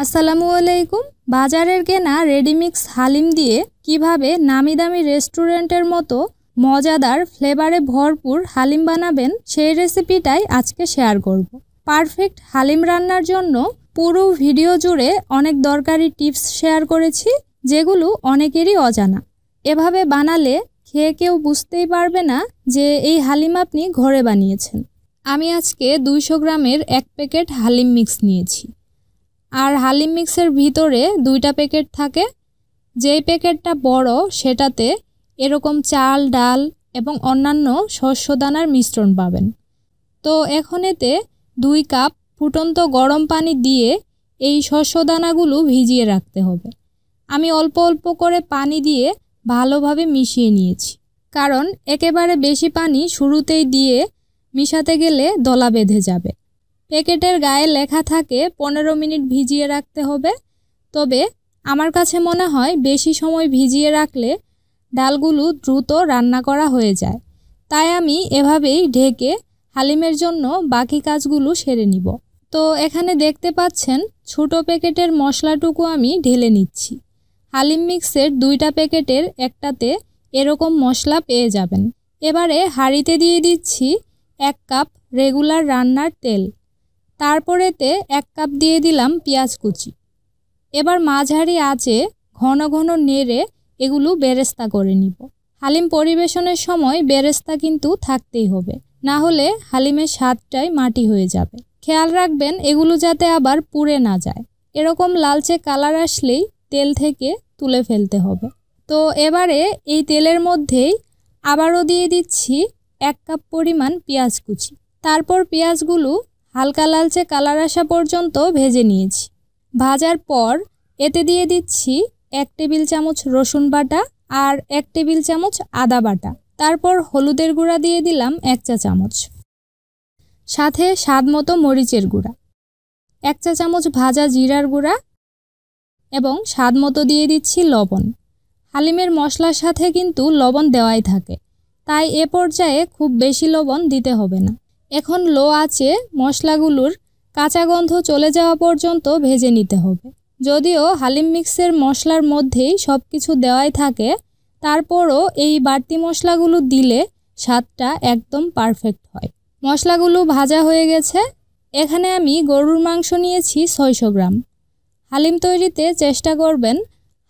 আসসালামু আলাইকুম। বাজারের কেনা রেডিমিক্স হালিম দিয়ে কিভাবে নামি দামি রেস্টুরেন্টের মতো মজাদার ফ্লেভারে ভরপুর হালিম বানাবেন সেই রেসিপিটাই আজকে শেয়ার করব। পারফেক্ট হালিম রান্নার জন্য পুরো ভিডিও জুড়ে অনেক দরকারি টিপস শেয়ার করেছি, যেগুলো অনেকেরই অজানা। এভাবে বানালে খেয়ে কেউ বুঝতেই পারবে না যে এই হালিম আপনি ঘরে বানিয়েছেন। আমি আজকে 200 গ্রামের 1 প্যাকেট হালিম মিক্স নিয়েছি। আর হালিম মিক্সের ভিতরে 2টা প্যাকেট থাকে। যেই প্যাকেটটা বড় সেটাতে এরকম চাল, ডাল এবং অন্যান্য শস্যদানার মিশ্রণ পাবেন। তো এখন এতে 2 কাপ ফুটন্ত গরম পানি দিয়ে এই শস্যদানাগুলো ভিজিয়ে রাখতে হবে। আমি অল্প অল্প করে পানি দিয়ে ভালোভাবে মিশিয়ে নিয়েছি, কারণ একেবারে বেশি পানি শুরুতেই দিয়ে মিশাতে গেলে দলা বেঁধে যাবে। প্যাকেটের গায়ে লেখা থাকে 15 মিনিট ভিজিয়ে রাখতে হবে, তবে আমার কাছে মনে হয় বেশি সময় ভিজিয়ে রাখলে ডালগুলো দ্রুত রান্না করা হয়ে যায়। তাই আমি এভাবেই ঢেকে হালিমের জন্য বাকি কাজগুলো সেরে নিব। তো এখানে দেখতে পাচ্ছেন ছোট প্যাকেটের মশলাটুকু আমি ঢেলে নিচ্ছি। হালিম মিক্সের 2টা প্যাকেটের একটাতে এরকম মশলা পেয়ে যাবেন। এবারে হাঁড়িতে দিয়ে দিচ্ছি 1 কাপ রেগুলার রান্নার তেল। তারপরেতে 1 কাপ দিয়ে দিলাম পেঁয়াজ কুচি। এবার মাঝারি আঁচে ঘন ঘন নেড়ে এগুলো বেরেস্তা করে নিব। হালিম পরিবেশনের সময় বেরেস্তা কিন্তু থাকতেই হবে, না হলে হালিমের স্বাদটাই মাটি হয়ে যাবে। খেয়াল রাখবেন এগুলো যাতে আবার পুড়ে না যায়। এরকম লালচে কালার আসলেই তেল থেকে তুলে ফেলতে হবে। তো এবারে এই তেলের মধ্যেই আবারও দিয়ে দিচ্ছি 1 কাপ পরিমাণ পেঁয়াজ কুচি। তারপর পেঁয়াজগুলো হালকা লালচে কালার আসা পর্যন্ত ভেজে নিয়েছি। ভাজার পর এতে দিয়ে দিচ্ছি 1 টেবিল চামচ রসুন বাটা আর 1 টেবিল চামচ আদা বাটা। তারপর হলুদের গুঁড়া দিয়ে দিলাম 1 চা চামচ, সাথে স্বাদ মতো মরিচের গুঁড়া, 1 চা চামচ ভাজা জিরার গুঁড়া এবং স্বাদ মতো দিয়ে দিচ্ছি লবণ। হালিমের মশলার সাথে কিন্তু লবণ দেওয়াই থাকে, তাই এ পর্যায়ে খুব বেশি লবণ দিতে হবে না। এখন লো আঁচে মশলাগুলোর কাঁচা গন্ধ চলে যাওয়া পর্যন্ত ভেজে নিতে হবে। যদিও হালিম মিক্সের মশলার মধ্যেই সব কিছু দেওয়াই থাকে, তারপরও এই বাড়তি মশলাগুলো দিলে স্বাদটা একদম পারফেক্ট হয়। মশলাগুলো ভাজা হয়ে গেছে। এখানে আমি গরুর মাংস নিয়েছি 600 গ্রাম। হালিম তৈরিতে চেষ্টা করবেন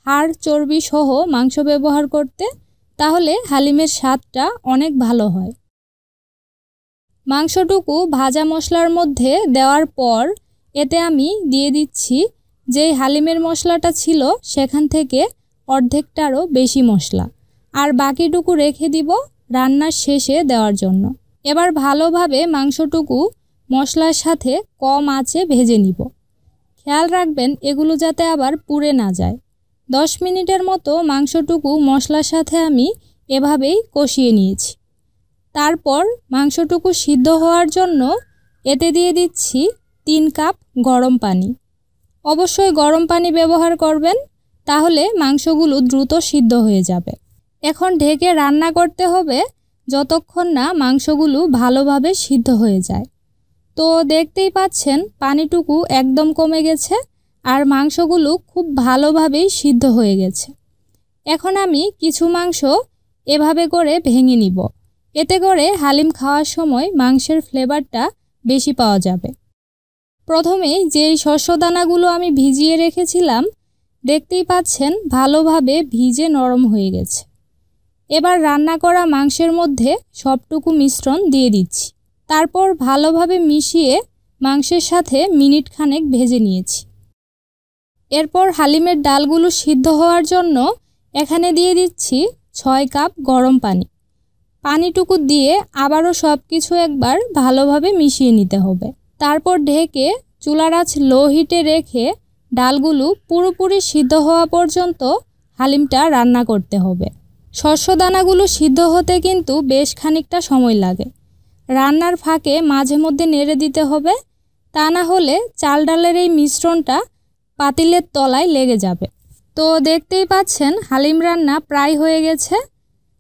হাড় চর্বি সহ মাংস ব্যবহার করতে, তাহলে হালিমের স্বাদটা অনেক ভালো হয়। মাংসটুকু ভাজা মশলার মধ্যে দেওয়ার পর এতে আমি দিয়ে দিচ্ছি যেই হালিমের মশলাটা ছিল সেখান থেকে অর্ধেকটারও বেশি মশলা, আর বাকিটুকু রেখে দিব রান্নার শেষে দেওয়ার জন্য। এবার ভালোভাবে মাংসটুকু মশলার সাথে কম আঁচে ভেজে নিব। খেয়াল রাখবেন এগুলো যাতে আবার পুড়ে না যায়। 10 মিনিটের মতো মাংসটুকু মশলার সাথে আমি এভাবেই কষিয়ে নিয়েছি। তারপর মাংসটুকু সিদ্ধ হওয়ার জন্য এতে দিয়ে দিচ্ছি 3 কাপ গরম পানি। অবশ্যই গরম পানি ব্যবহার করবেন, তাহলে মাংসগুলো দ্রুত সিদ্ধ হয়ে যাবে। এখন ঢেকে রান্না করতে হবে যতক্ষণ না মাংসগুলো ভালোভাবে সিদ্ধ হয়ে যায়। তো দেখতেই পাচ্ছেন পানিটুকু একদম কমে গেছে আর মাংসগুলো খুব ভালোভাবেই সিদ্ধ হয়ে গেছে। এখন আমি কিছু মাংস এভাবে করে ভেঙে নিব। এতে করে হালিম খাওয়ার সময় মাংসের ফ্লেভারটা বেশি পাওয়া যাবে। প্রথমেই যেই শস্যদানাগুলো আমি ভিজিয়ে রেখেছিলাম, দেখতেই পাচ্ছেন ভালোভাবে ভিজে নরম হয়ে গেছে। এবার রান্না করা মাংসের মধ্যে সবটুকু মিশ্রণ দিয়ে দিচ্ছি। তারপর ভালোভাবে মিশিয়ে মাংসের সাথে মিনিট খানেক ভেজে নিয়েছি। এরপর হালিমের ডালগুলো সিদ্ধ হওয়ার জন্য এখানে দিয়ে দিচ্ছি 6 কাপ গরম পানি। পানিটুকু দিয়ে আবারও সব কিছু একবার ভালোভাবে মিশিয়ে নিতে হবে। তারপর ঢেকে চুলার আঁচ লো হিটে রেখে ডালগুলো পুরোপুরি সিদ্ধ হওয়া পর্যন্ত হালিমটা রান্না করতে হবে। শস্যদানাগুলো সিদ্ধ হতে কিন্তু বেশ খানিকটা সময় লাগে। রান্নার ফাঁকে মাঝে মধ্যে নেড়ে দিতে হবে, তা না হলে চাল ডালের এই মিশ্রণটা পাতিলের তলায় লেগে যাবে। তো দেখতেই পাচ্ছেন হালিম রান্না প্রায় হয়ে গেছে।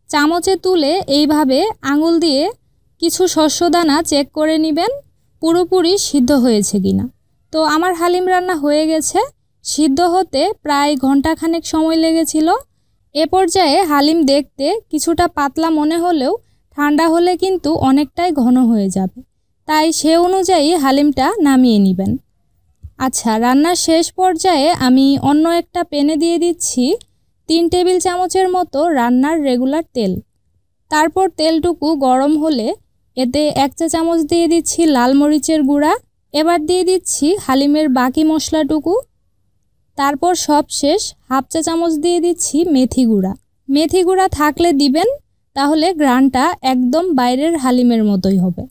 চামচে তুলে এইভাবে আঙুল দিয়ে কিছু শস্যদানা চেক করে নেবেন পুরোপুরি সিদ্ধ হয়েছে কিনা। তো আমার হালিম রান্না হয়ে গেছে। সিদ্ধ হতে প্রায় ঘন্টাখানেক সময় লেগেছিল। এ পর্যায়ে হালিম দেখতে কিছুটা পাতলা মনে হলেও ঠান্ডা হলে কিন্তু অনেকটাই ঘন হয়ে যাবে, তাই সে অনুযায়ী হালিমটা নামিয়ে নেবেন। আচ্ছা, রান্নার শেষ পর্যায়ে আমি অন্য একটা প্যানে দিয়ে দিচ্ছি 3 টেবিল চামচের মতো রান্নার রেগুলার তেল। তারপর তেলটুকু গরম হলে এতে 1 চা চামচ দিয়ে দিচ্ছি লাল মরিচের গুঁড়া। এবার দিয়ে দিচ্ছি হালিমের বাকি মশলাটুকু। তারপর সবশেষ 1/2 চা চামচ দিয়ে দিচ্ছি মেথি গুঁড়া। মেথি গুঁড়া থাকলে দিবেন, তাহলে ঘ্রাণটা একদম বাইরের হালিমের মতোই হবে।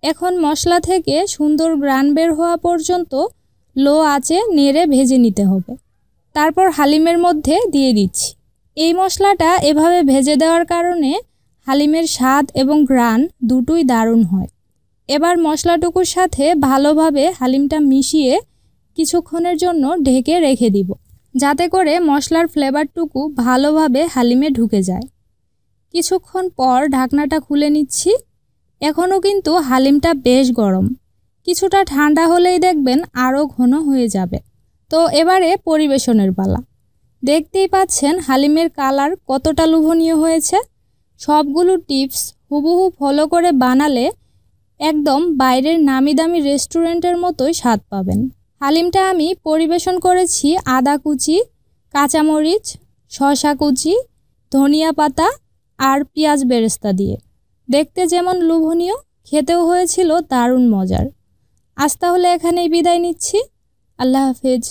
এখন মশলা থেকে সুন্দর ঘ্রাণ বের হওয়া পর্যন্ত লো আঁচে নেড়ে ভেজে নিতে হবে। তারপর হালিমের মধ্যে দিয়ে দিচ্ছি। এই মশলাটা এভাবে ভেজে দেওয়ার কারণে হালিমের স্বাদ এবং ঘ্রাণ দুটোই দারুণ হয়। এবার মশলাটুকুর সাথে ভালোভাবে হালিমটা মিশিয়ে কিছুক্ষণের জন্য ঢেকে রেখে দিব, যাতে করে মশলার ফ্লেভারটুকু ভালোভাবে হালিমে ঢুকে যায়। কিছুক্ষণ পর ঢাকনাটা খুলে নিচ্ছি। এখনও কিন্তু হালিমটা বেশ গরম, কিছুটা ঠান্ডা হলেই দেখবেন আরও ঘন হয়ে যাবে। তো এবারে পরিবেশনের পালা। দেখতেই পাচ্ছেন হালিমের কালার কতটা লোভনীয় হয়েছে। সবগুলো টিপস হুবহু ফলো করে বানালে একদম বাইরের নামি দামি রেস্টুরেন্টের মতোই স্বাদ পাবেন। হালিমটা আমি পরিবেশন করেছি আদা কুচি, কাঁচামরিচ, শসা কুচি, ধনিয়া পাতা আর পেঁয়াজ বেরেস্তা দিয়ে। দেখতে যেমন লোভনীয়, খেতেও হয়েছিল দারুণ মজার। আজ তাহলে এখানেই বিদায় নিচ্ছি। আল্লাহ হাফেজ।